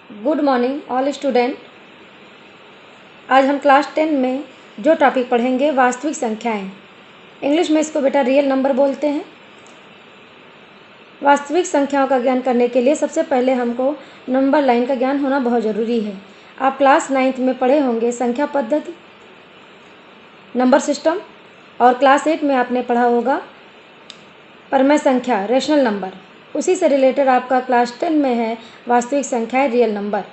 Good morning all student. आज हम class 10 में जो टॉपिक पढ़ेंगे वास्तविक संख्याएं। इंग्लिश में इसको बेटा रियल नंबर बोलते हैं। वास्तविक संख्याओं का ज्ञान करने के लिए सबसे पहले हमको नंबर लाइन का ज्ञान होना बहुत ज़रूरी है। आप क्लास 9th में पढ़े होंगे संख्या पद्धति, नंबर सिस्टम, और क्लास 8 में आपने पढ़ा होगा परमेय संख्या, रेशनल नंबर। उसी से रिलेटेड आपका क्लास 10 में है वास्तविक संख्याएं, रियल नंबर।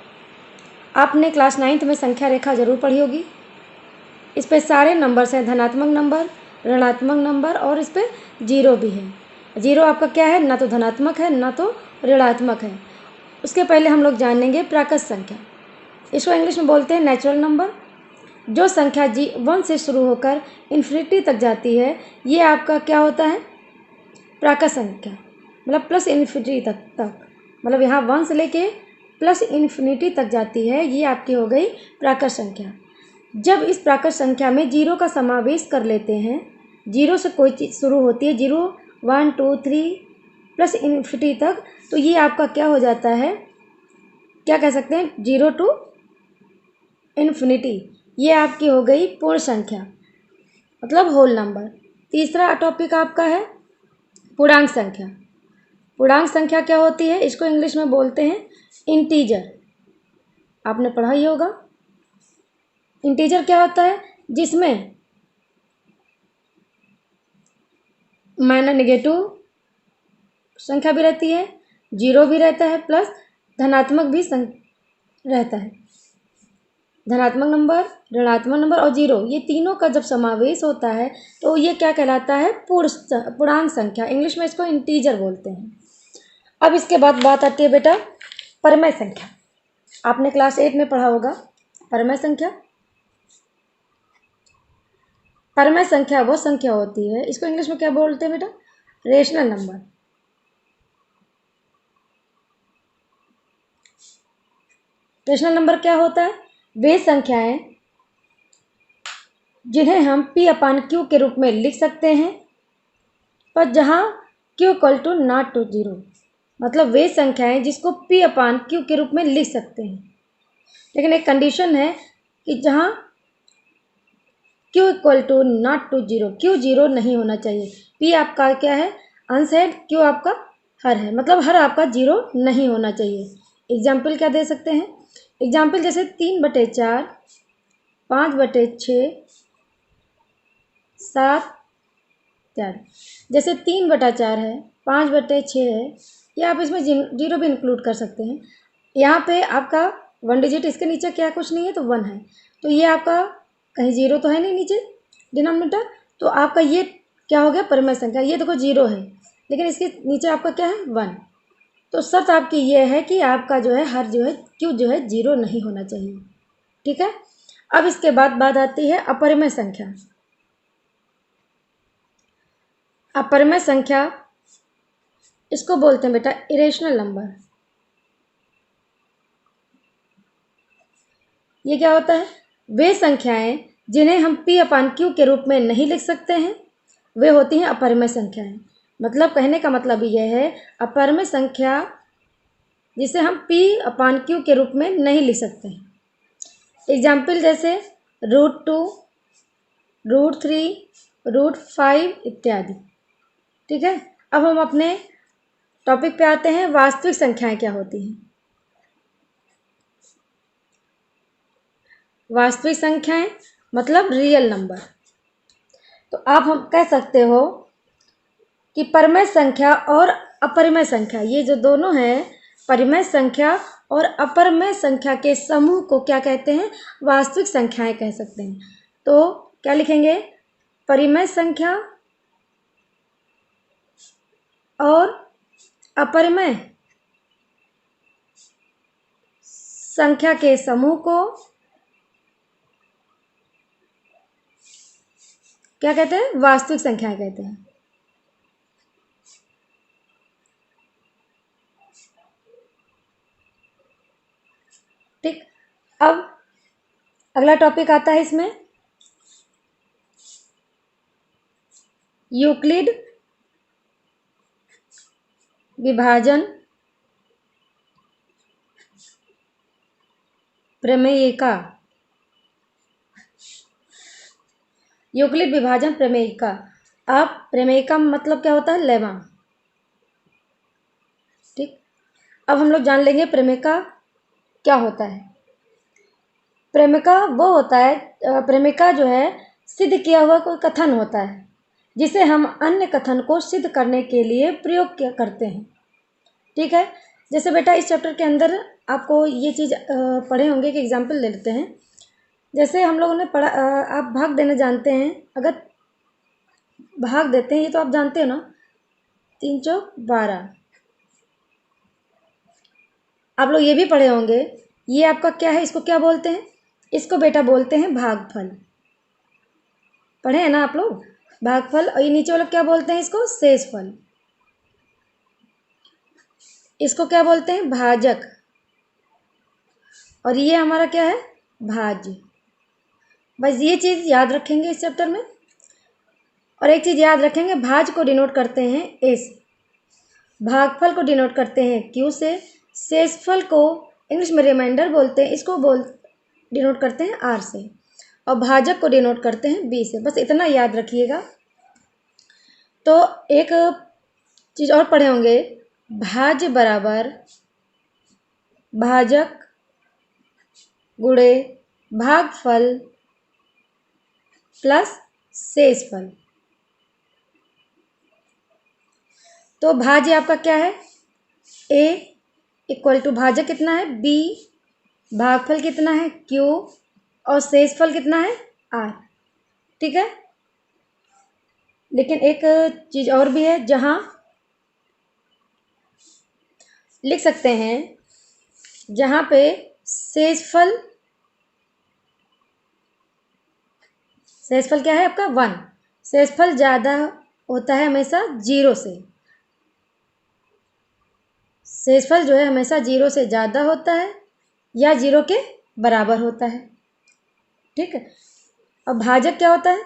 आपने क्लास 9th में संख्या रेखा जरूर पढ़ी होगी। इस पे सारे नंबर्स हैं, धनात्मक नंबर, ऋणात्मक नंबर, और इस पे जीरो भी है। जीरो आपका क्या है, ना तो धनात्मक है ना तो ऋणात्मक है। उसके पहले हम लोग जानेंगे प्राकृत संख्या। इसको इंग्लिश में बोलते हैं नेचुरल नंबर। जो संख्या 1 से शुरू होकर इन्फिनिटी तक जाती है, ये आपका क्या होता है, प्राकृत संख्या। मतलब प्लस इन्फिनिटी तक मतलब यहाँ 1 से लेके प्लस इन्फिनिटी तक जाती है, ये आपकी हो गई प्राकृत संख्या। जब इस प्राकृत संख्या में जीरो का समावेश कर लेते हैं, जीरो से कोई चीज़ शुरू होती है, 0 1 2 3 प्लस इन्फिनिटी तक, तो ये आपका क्या हो जाता है, क्या कह सकते हैं, 0 टू इन्फिनिटी। ये आपकी हो गई पूर्ण संख्या, मतलब होल नंबर। तीसरा टॉपिक आपका है पूर्णांक संख्या। पूर्णांक संख्या क्या होती है, इसको इंग्लिश में बोलते हैं इंटीजर। आपने पढ़ा ही होगा। इंटीजर क्या होता है, जिसमें माइनर नेगेटिव संख्या भी रहती है, जीरो भी रहता है, प्लस धनात्मक भी रहता है। धनात्मक नंबर, ऋणात्मक नंबर और जीरो, ये तीनों का जब समावेश होता है तो ये क्या कहलाता है, पूर्णांक संख्या। इंग्लिश में इसको इंटीजर बोलते हैं। अब इसके बाद बात आती है बेटा परमेय संख्या। आपने क्लास 8 में पढ़ा होगा परमेय संख्या। परमेय संख्या वो संख्या होती है, इसको इंग्लिश में क्या बोलते हैं बेटा, रेशनल नंबर। रेशनल नंबर क्या होता है, वे संख्याएं जिन्हें हम P/Q के रूप में लिख सकते हैं, पर जहां Q equal to not to zero. मतलब वे संख्याएं जिसको P/Q के रूप में लिख सकते हैं, लेकिन एक कंडीशन है कि जहां Q equal to not to zero, Q zero नहीं होना चाहिए। P आपका क्या है, अंश है, Q आपका हर है, मतलब हर आपका जीरो नहीं होना चाहिए। एग्जाम्पल क्या दे सकते हैं, एग्जाम्पल जैसे 3/4, 5/6, 7 इत्यादि। जैसे 3/4 है, 5/6 है, या आप इसमें जीरो भी इंक्लूड कर सकते हैं। यहाँ पे आपका 1 डिजिट, इसके नीचे क्या कुछ नहीं है तो 1 है, तो ये आपका कहीं जीरो तो है नहीं नीचे डिनोमिनेटर, तो आपका ये क्या हो गया, परमेय संख्या। ये देखो जीरो है, लेकिन इसके नीचे आपका क्या है, 1। तो शर्त आपकी ये है कि आपका जो है हर जो है क्यू जो है जीरो नहीं होना चाहिए। ठीक है। अब इसके बाद बात आती है अपरिमेय संख्या। अपरिमेय संख्या इसको बोलते हैं बेटा इरेशनल नंबर। ये क्या होता है, वे संख्याएं जिन्हें हम P/Q के रूप में नहीं लिख सकते हैं, वे होती हैं अपरिमेय संख्याएं। मतलब कहने का मतलब यह है, अपरिमेय संख्या जिसे हम P/Q के रूप में नहीं लिख सकते हैं। एग्जाम्पल जैसे √2, √3, √5 इत्यादि। ठीक है। अब हम अपने टॉपिक पे आते हैं, वास्तविक संख्याएं क्या होती हैं। वास्तविक संख्याएं मतलब रियल नंबर। तो आप हम कह सकते हो कि परिमेय संख्या और अपरिमेय संख्या, ये जो दोनों हैं, परिमेय संख्या और अपरिमेय संख्या के समूह को क्या कहते हैं, वास्तविक संख्याएं कह सकते हैं। तो क्या लिखेंगे, परिमेय संख्या और अपरिमेय संख्या के समूह को क्या कहते हैं, वास्तविक संख्याएं कहते हैं। ठीक। अब अगला टॉपिक आता है इसमें यूक्लिड विभाजन प्रमेयिका, यूक्लिड विभाजन प्रमेयिका। अब प्रमेयिका मतलब क्या होता है? लेमा। ठीक, अब हम लोग जान लेंगे प्रमेयिका क्या होता है। प्रमेयिका वो होता है, प्रमेयिका जो है सिद्ध किया हुआ कोई कथन होता है जिसे हम अन्य कथन को सिद्ध करने के लिए प्रयोग करते हैं। ठीक है, जैसे बेटा इस चैप्टर के अंदर आपको ये चीज़ पढ़े होंगे कि एग्जाम्पल ले लेते हैं। जैसे हम लोगों ने पढ़ा, आप भाग देने जानते हैं। अगर भाग देते हैं, ये तो आप जानते हो ना, 3 चौक 12। आप लोग ये भी पढ़े होंगे, ये आपका क्या है, इसको क्या बोलते हैं? इसको बेटा बोलते हैं भागफल। पढ़े हैं ना आप लोग, भागफल। और ये नीचे वाला क्या बोलते हैं? इसको शेषफल। इसको क्या बोलते हैं? भाजक। और ये हमारा क्या है? भाज्य। बस ये चीज़ याद रखेंगे इस चैप्टर में। और एक चीज़ याद रखेंगे, भाज्य को डिनोट करते हैं एस, भागफल को डिनोट करते हैं क्यू से, शेषफल को इंग्लिश में रिमाइंडर बोलते हैं, इसको डिनोट करते हैं आर से, और भाजक को डिनोट करते हैं बी से। बस इतना याद रखिएगा। तो एक चीज़ और पढ़े होंगे, भाज्य बराबर भाजक गुणे भागफल प्लस शेषफल। तो भाज्य आपका क्या है? ए इक्वल टू भाजक कितना है? बी, भागफल कितना है? क्यू, और शेषफल कितना है? आर। ठीक है, लेकिन एक चीज़ और भी है जहाँ लिख सकते हैं, जहाँ पे शेषफल क्या है आपका? 1। शेषफल ज़्यादा होता है हमेशा 0 से। शेषफल जो है हमेशा 0 से ज़्यादा होता है या 0 के बराबर होता है। ठीक है, अब भाजक क्या होता है?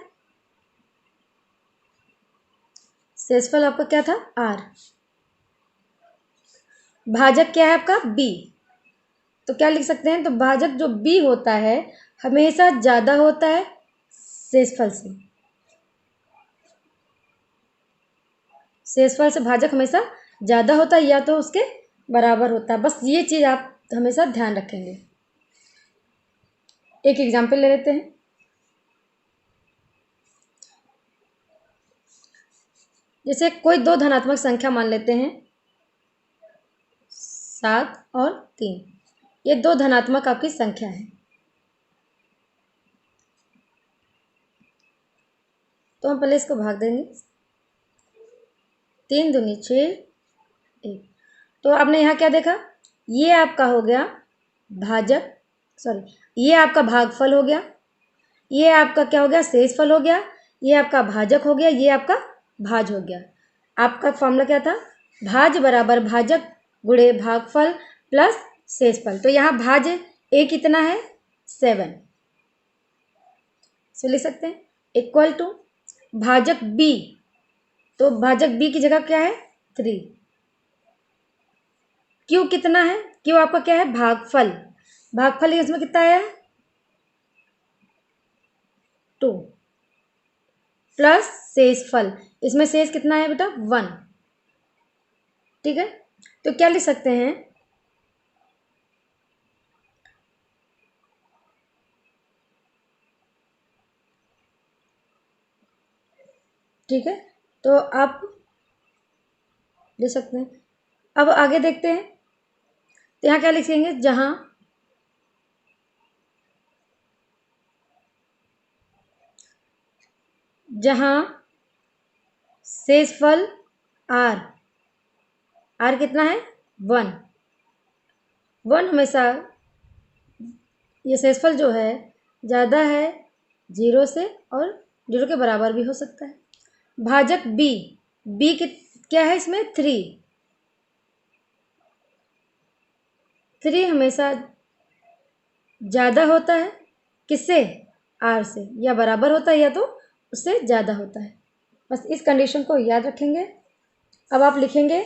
शेषफल आपका क्या था? आर। भाजक क्या है आपका? बी। तो क्या लिख सकते हैं? तो भाजक जो बी होता है हमेशा ज़्यादा होता है शेषफल से। शेषफल से भाजक हमेशा ज़्यादा होता है या तो उसके बराबर होता है। बस ये चीज़ आप हमेशा ध्यान रखेंगे। एक एग्जाम्पल ले लेते हैं। जैसे कोई 2 धनात्मक संख्या मान लेते हैं, 7 और 3। ये 2 धनात्मक आपकी संख्या है। तो हम पहले इसको भाग देंगे, 3 दूनी 6, 1। तो आपने यहाँ क्या देखा? ये आपका हो गया भाजक, ये आपका भागफल हो गया, ये आपका क्या हो गया? शेषफल हो गया, ये आपका भाजक हो गया, ये आपका भाज हो गया। आपका फॉर्मूला क्या था? भाज बराबर भाजक गुणे भागफल प्लस शेषफल। तो यहाँ भाज ए कितना है? 7। सो लिख सकते हैं इक्वल टू भाजक बी। तो भाजक बी की जगह क्या है? 3। क्यू कितना है? क्यू आपका क्या है? भागफल। भागफल इसमें कितना आया? 2 प्लस शेषफल। इसमें शेष कितना है बेटा? 1। ठीक है, तो क्या लिख सकते हैं? ठीक है, तो आप ले सकते हैं। अब आगे देखते हैं, तो यहाँ क्या लिखेंगे? जहाँ शेषफल आर कितना है? 1। 1 हमेशा, ये शेषफल जो है ज़्यादा है 0 से और 0 के बराबर भी हो सकता है। भाजक बी क्या है इसमें? 3 हमेशा ज़्यादा होता है किससे? आर से, या बराबर होता है या तो उससे ज़्यादा होता है। बस इस कंडीशन को याद रखेंगे। अब आप लिखेंगे,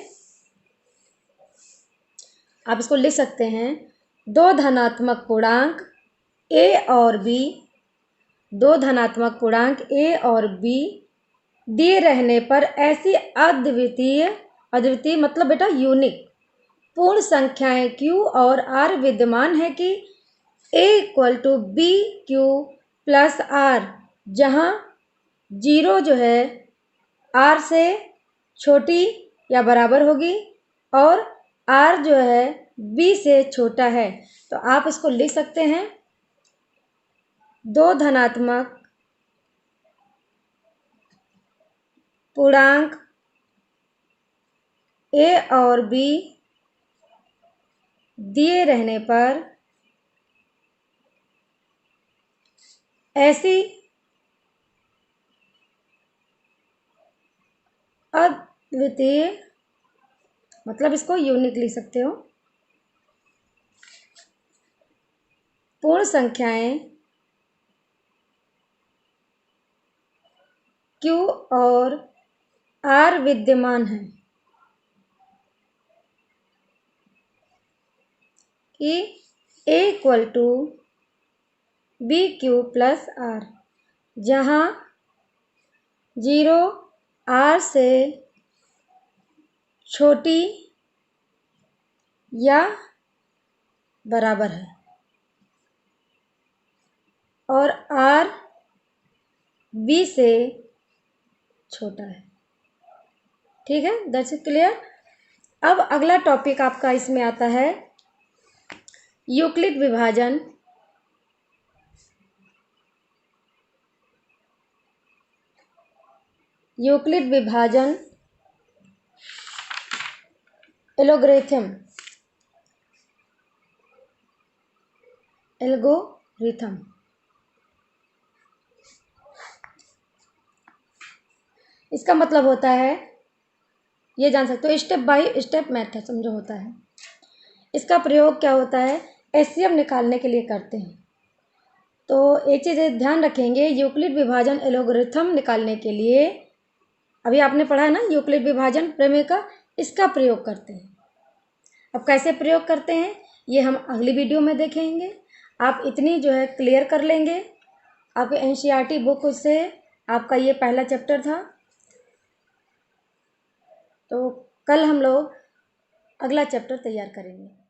आप इसको लिख सकते हैं, 2 धनात्मक पूर्णांक ए और बी, दो धनात्मक पूर्णांक ए और बी दिए रहने पर ऐसी अद्वितीय मतलब बेटा यूनिक पूर्ण संख्याएं Q और R विद्यमान है कि A equal to B Q plus R, जहाँ 0 जो है R से छोटी या बराबर होगी और R जो है B से छोटा है। तो आप इसको लिख सकते हैं, दो धनात्मक पूर्णांक A और B दिए रहने पर ऐसी अद्वितीय मतलब इसको यूनिक लिख सकते हो, पूर्ण संख्याएं Q और R विद्यमान है कि A equal to B Q plus R, जहाँ 0 R से छोटी या बराबर है और R B से छोटा है। ठीक है, दैट्स इट क्लियर। अब अगला टॉपिक आपका इसमें आता है यूक्लिड विभाजन। यूक्लिड विभाजन एल्गोरिथम। इसका मतलब होता है, ये जान सकते हो, स्टेप बाय स्टेप मेथड समझो होता है। इसका प्रयोग क्या होता है, एचसीएफ निकालने के लिए करते हैं। तो एक चीज़ ध्यान रखेंगे, यूक्लिड विभाजन एल्गोरिथम निकालने के लिए अभी आपने पढ़ा है ना यूक्लिड विभाजन प्रमेय का, इसका प्रयोग करते हैं। अब कैसे प्रयोग करते हैं ये हम अगली वीडियो में देखेंगे। आप इतनी जो है क्लियर कर लेंगे, आपके एनसीईआरटी बुक से आपका ये पहला चैप्टर था। तो कल हम लोग अगला चैप्टर तैयार करेंगे।